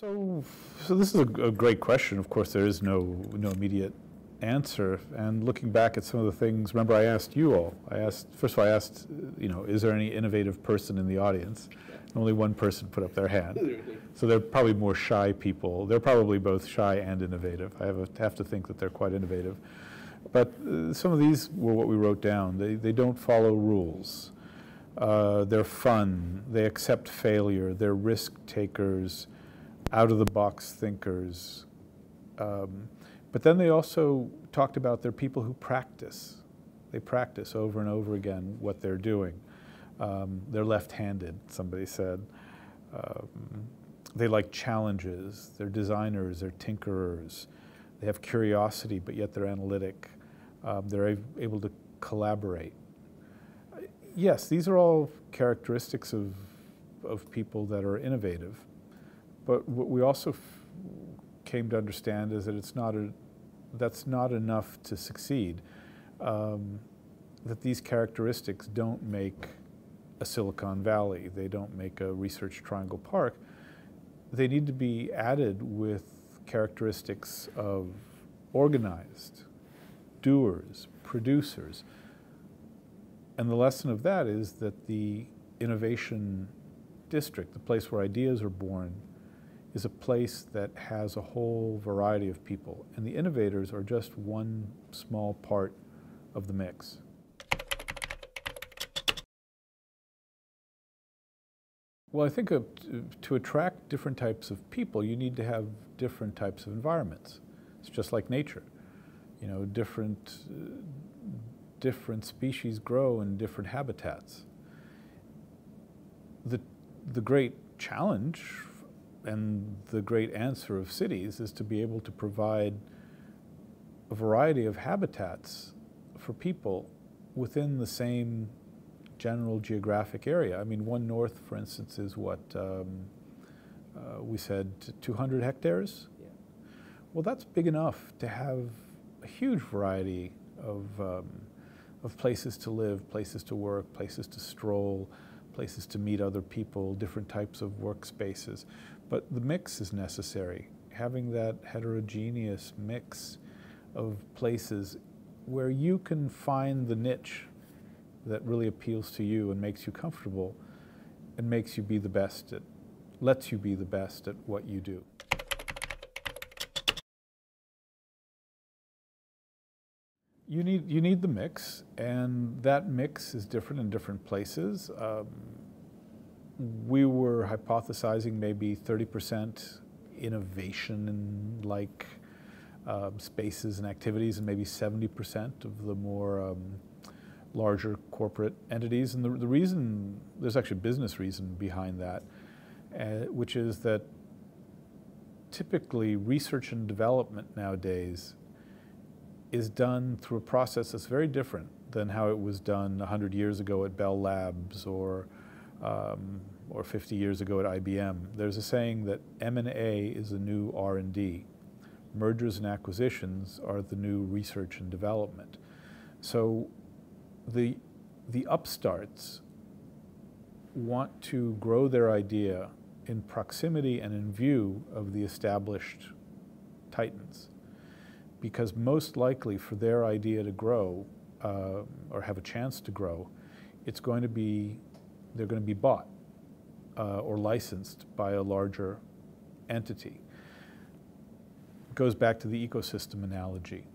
So this is a great question. Of course, there is no immediate answer. And looking back at some of the things, remember I asked you all. First of all, I asked, is there any innovative person in the audience? Only one person put up their hand. So they're probably more shy people. They're probably both shy and innovative. I have to think that they're quite innovative. But some of these were what we wrote down. They don't follow rules. They're fun. They accept failure. They're risk takers, out-of-the-box thinkers. But then they also talked about they're people who practice. They practice over and over again what they're doing. They're left-handed, somebody said. They like challenges. They're designers. They're tinkerers. They have curiosity, but yet they're analytic. They're able to collaborate. Yes, these are all characteristics of people that are innovative. But what we also came to understand is that that's not enough to succeed. That these characteristics don't make a Silicon Valley. They don't make a Research Triangle Park. They need to be added with characteristics of organized, doers, producers. And the lesson of that is that the innovation district, the place where ideas are born, is a place that has a whole variety of people. And the innovators are just one small part of the mix. Well, I think to attract different types of people, you need to have different types of environments. It's just like nature. Different species grow in different habitats. The great challenge and the great answer of cities is to be able to provide a variety of habitats for people within the same general geographic area. I mean, One North, for instance, is what we said 200 hectares? Yeah. Well, that's big enough to have a huge variety of places to live, places to work, places to stroll, places to meet other people, different types of workspaces. But the mix is necessary. Having that heterogeneous mix of places where you can find the niche that really appeals to you and makes you comfortable and makes you be the best at, lets you be the best at what you do. You need the mix, and that mix is different in different places. We were hypothesizing maybe 30% innovation in like spaces and activities, and maybe 70% of the more larger corporate entities. And the reason, there's actually a business reason behind that, which is that typically research and development nowadays is done through a process that's very different than how it was done 100 years ago at Bell Labs or 50 years ago at IBM. There's a saying that M&A is the new R&D. Mergers and acquisitions are the new research and development. So the upstarts want to grow their idea in proximity and in view of the established titans, because most likely for their idea to grow or have a chance to grow, they're going to be bought or licensed by a larger entity. It goes back to the ecosystem analogy.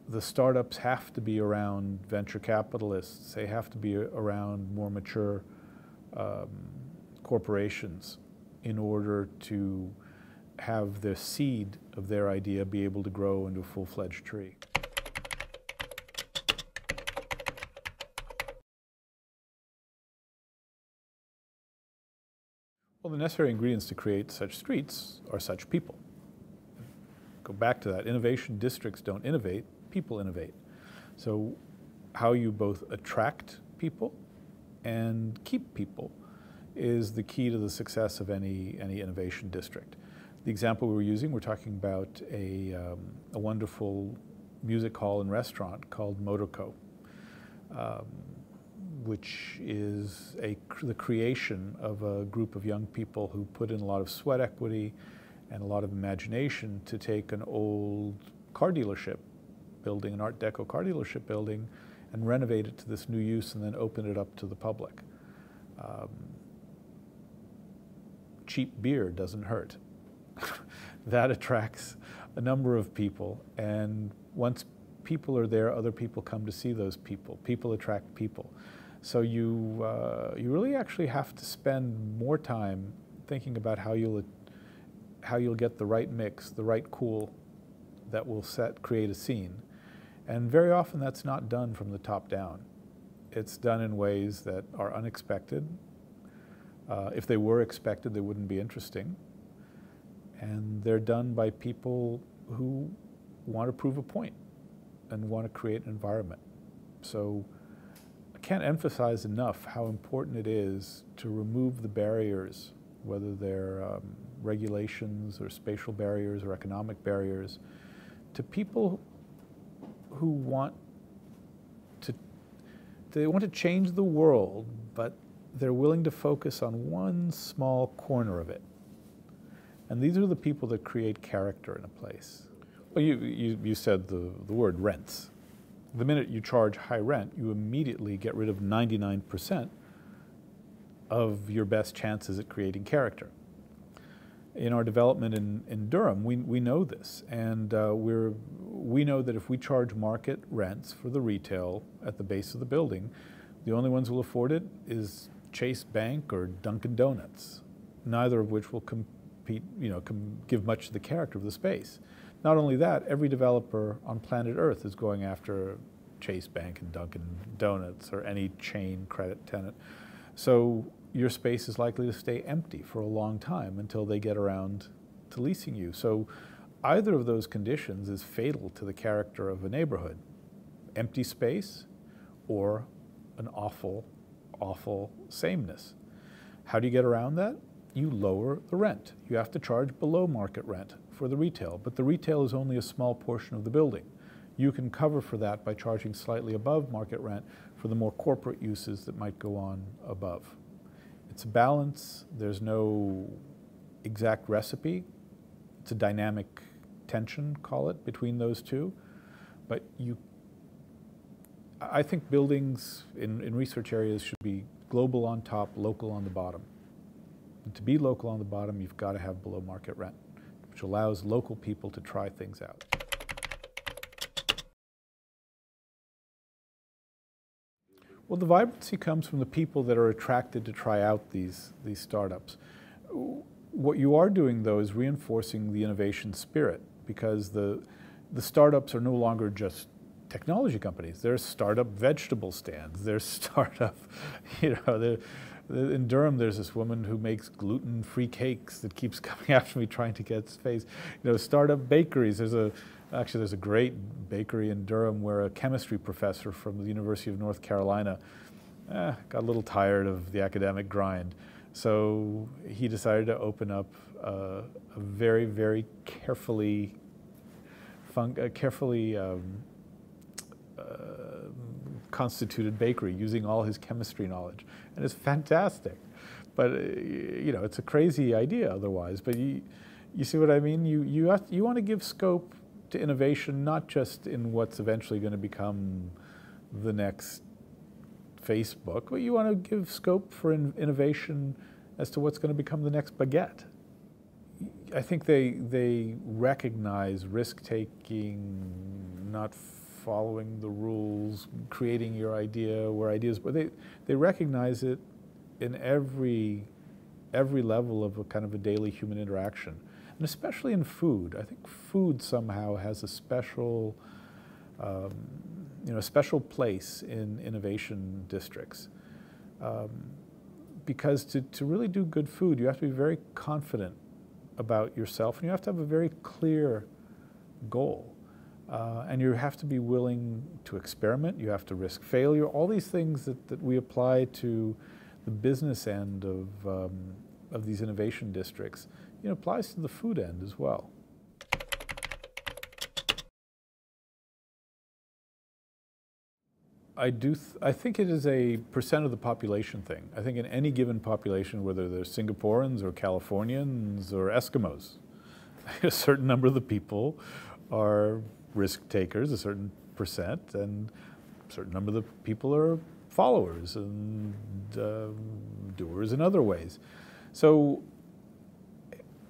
The startups have to be around venture capitalists. They have to be around more mature corporations in order to have the seed of their idea be able to grow into a full-fledged tree. Well, the necessary ingredients to create such streets are such people. Go back to that. Innovation districts don't innovate, people innovate. So how you both attract people and keep people is the key to the success of any innovation district. The example we were using, we're talking about a wonderful music hall and restaurant called Motorco, which is the creation of a group of young people who put in a lot of sweat equity and a lot of imagination to take an old car dealership building, an Art Deco car dealership building, and renovate it to this new use and then open it up to the public. Cheap beer doesn't hurt. That attracts a number of people, and once people are there, other people come to see those people. People attract people. So you really actually have to spend more time thinking about how you'll get the right mix, the right cool that will create a scene. And very often that's not done from the top down. It's done in ways that are unexpected. If they were expected, they wouldn't be interesting. And they're done by people who want to prove a point and want to create an environment. So I can't emphasize enough how important it is to remove the barriers, whether they're regulations or spatial barriers or economic barriers, to people who want to change the world, but they're willing to focus on one small corner of it. And these are the people that create character in a place. Well, you said the word rents. The minute you charge high rent, you immediately get rid of 99% of your best chances at creating character. In our development in Durham, we know this, and we know that if we charge market rents for the retail at the base of the building, the only ones who will afford it is Chase Bank or Dunkin' Donuts, neither of which will give much to the character of the space. Not only that, every developer on planet Earth is going after Chase Bank and Dunkin' Donuts or any chain credit tenant. So your space is likely to stay empty for a long time until they get around to leasing you. So either of those conditions is fatal to the character of a neighborhood. Empty space or an awful, awful sameness. How do you get around that? You lower the rent. You have to charge below market rent for the retail, but the retail is only a small portion of the building. You can cover for that by charging slightly above market rent for the more corporate uses that might go on above. It's a balance. There's no exact recipe. It's a dynamic tension, call it, between those two. But I think buildings in research areas should be global on top, local on the bottom. And to be local on the bottom, you've got to have below market rent, which allows local people to try things out. Well, the vibrancy comes from the people that are attracted to try out these startups. What you are doing, though, is reinforcing the innovation spirit, because the startups are no longer just technology companies. They're startup vegetable stands. They're startup, in Durham, there's this woman who makes gluten-free cakes that keeps coming after me trying to get space. Startup bakeries. There's a great bakery in Durham where a chemistry professor from the University of North Carolina got a little tired of the academic grind. So he decided to open up a very, very carefully constituted bakery using all his chemistry knowledge. And it's fantastic. But, it's a crazy idea otherwise. But you see what I mean? You want to give scope to innovation, not just in what's eventually going to become the next Facebook, but you want to give scope for innovation as to what's going to become the next baguette. I think they recognize risk-taking, not following the rules, creating your idea where ideas, but they recognize it in every level of a kind of a daily human interaction. And especially in food. I think food somehow has a special, special place in innovation districts. Because to really do good food, you have to be very confident about yourself, and you have to have a very clear goal. And you have to be willing to experiment, you have to risk failure, all these things that we apply to the business end of these innovation districts, applies to the food end as well. I think it is a percent of the population thing. I think in any given population, whether they're Singaporeans or Californians or Eskimos, A certain number of the people are risk takers, a certain percent, and a certain number of the people are followers and doers in other ways. So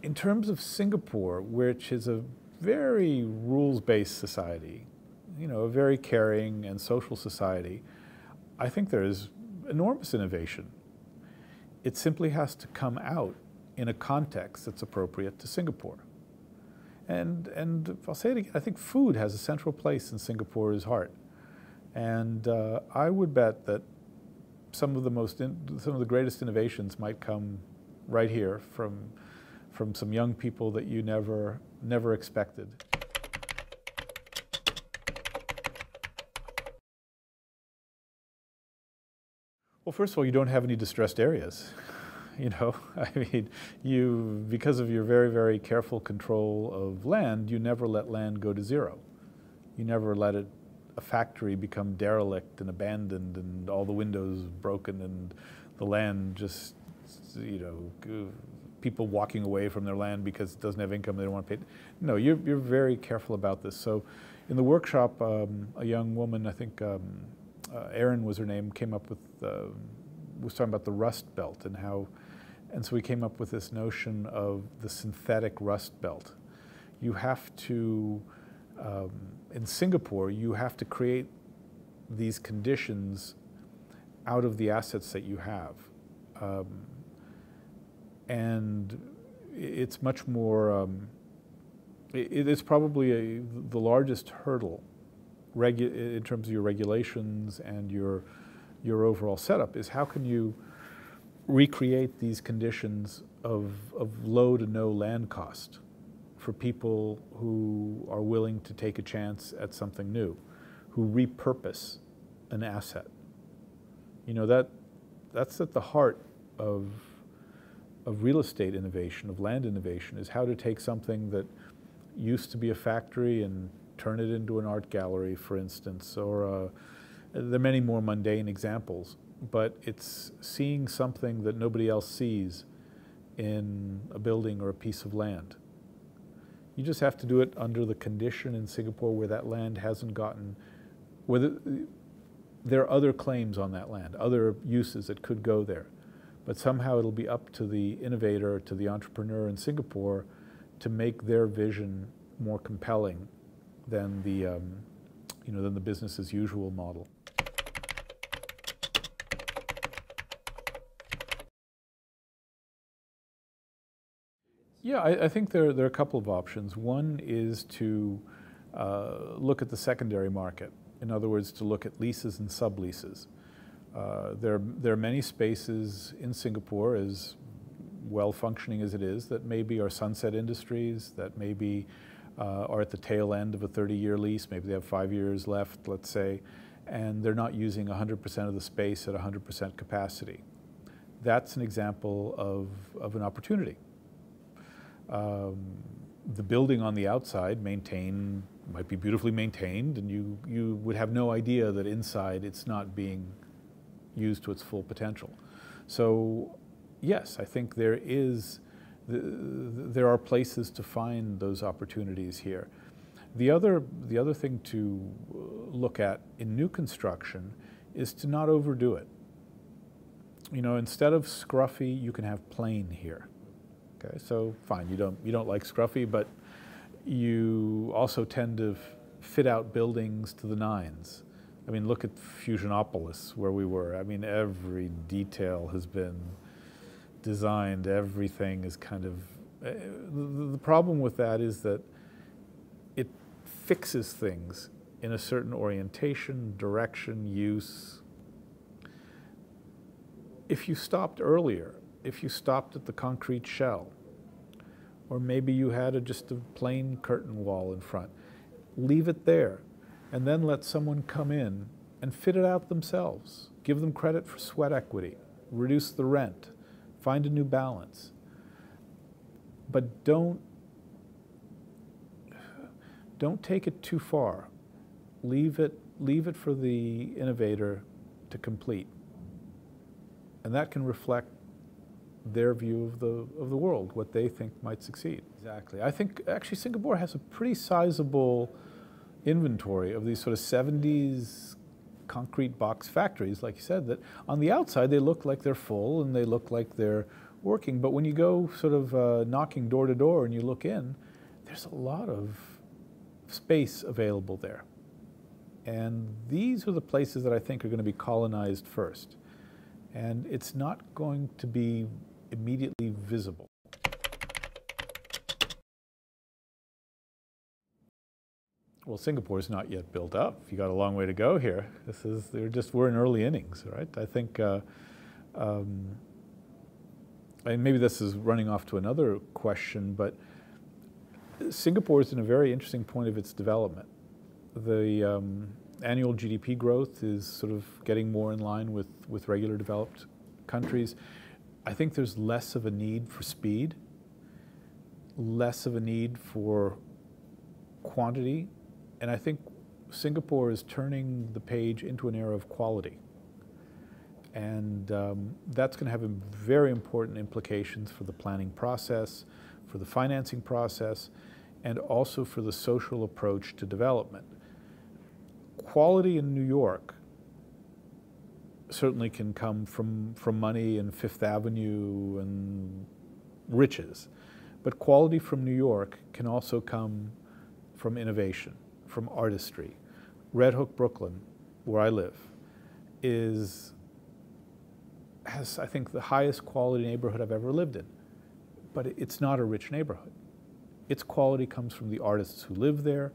in terms of Singapore, which is a very rules-based society, a very caring and social society, I think there is enormous innovation. It simply has to come out in a context that's appropriate to Singapore. And I'll say it again, I think food has a central place in Singapore's heart. And I would bet that some of the greatest innovations might come right here from some young people that you never expected. Well, first of all, you don't have any distressed areas. I mean, because of your very, very careful control of land, you never let land go to zero. You never let a factory become derelict and abandoned and all the windows broken and the land just, people walking away from their land because it doesn't have income, they don't want to pay. No, you're very careful about this. So in the workshop, a young woman, I think Erin was her name, came up with, was talking about the rust belt and so we came up with this notion of the synthetic rust belt. You have to, in Singapore, you have to create these conditions out of the assets that you have. And it's much more, it's probably the largest hurdle in terms of your regulations and your overall setup is how can you recreate these conditions of low to no land cost for people who are willing to take a chance at something new, who repurpose an asset. That's at the heart of real estate innovation, of land innovation, is how to take something that used to be a factory and turn it into an art gallery, for instance, or there are many more mundane examples, but it's seeing something that nobody else sees in a building or a piece of land. You just have to do it under the condition in Singapore where that land hasn't gotten, where there are other claims on that land, other uses that could go there. But somehow it'll be up to the innovator, to the entrepreneur in Singapore to make their vision more compelling than the business as usual model. Yeah, I think there are a couple of options. One is to look at the secondary market. In other words, to look at leases and subleases. There are many spaces in Singapore, as well functioning as it is, that maybe are sunset industries, that maybe are at the tail end of a 30-year lease. Maybe they have 5 years left, let's say, and they're not using 100% of the space at 100% capacity. That's an example of an opportunity. The building on the outside might be beautifully maintained, and you would have no idea that inside it's not being used to its full potential. So yes, I think there are places to find those opportunities here. The other thing to look at in new construction is to not overdo it. Instead of scruffy, you can have plain here. Okay, so fine, you don't like scruffy, but you also tend to fit out buildings to the nines. I mean, look at Fusionopolis, where we were. I mean, every detail has been designed, everything is kind of... the problem with that is that it fixes things in a certain orientation, direction, use. If you stopped earlier, if you stopped at the concrete shell, or maybe you had just a plain curtain wall in front, leave it there, and then let someone come in and fit it out themselves. Give them credit for sweat equity, reduce the rent, find a new balance. But don't take it too far. Leave it for the innovator to complete. And that can reflect their view of the world, what they think might succeed. Exactly. I think actually Singapore has a pretty sizable inventory of these sort of 70s concrete box factories, like you said, that on the outside they look like they're full and they look like they're working, but when you go sort of knocking door to door and you look in, there's a lot of space available there. And these are the places that I think are going to be colonized first. And it's not going to be immediately visible. Well, Singapore's not yet built up. You got a long way to go here. We're in early innings, right? I think, and maybe this is running off to another question, but Singapore is in a very interesting point of its development. The annual GDP growth is sort of getting more in line with regular developed countries. I think there's less of a need for speed, less of a need for quantity, and I think Singapore is turning the page into an era of quality. And that's going to have very important implications for the planning process, for the financing process, and also for the social approach to development. Quality in New York certainly can come from money and Fifth Avenue and riches, but quality from New York can also come from innovation, from artistry. Red Hook, Brooklyn, where I live, has, I think, the highest quality neighborhood I've ever lived in, but it's not a rich neighborhood. Its quality comes from the artists who live there,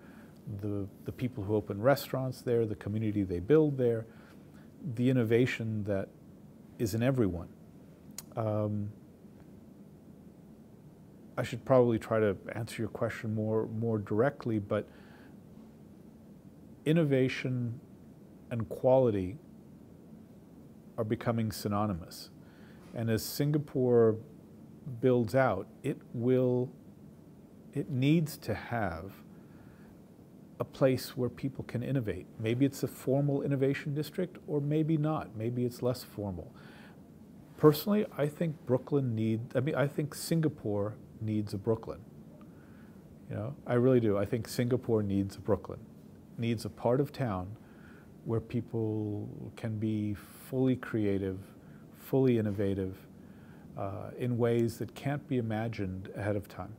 the people who open restaurants there, the community they build there, the innovation that is in everyone. I should probably try to answer your question more directly, but innovation and quality are becoming synonymous. And as Singapore builds out, it needs to have a place where people can innovate. Maybe it's a formal innovation district, or maybe not. Maybe it's less formal. Personally, I think I think Singapore needs a Brooklyn. You know, I really do. I think Singapore needs a Brooklyn, needs a part of town where people can be fully creative, fully innovative, in ways that can't be imagined ahead of time.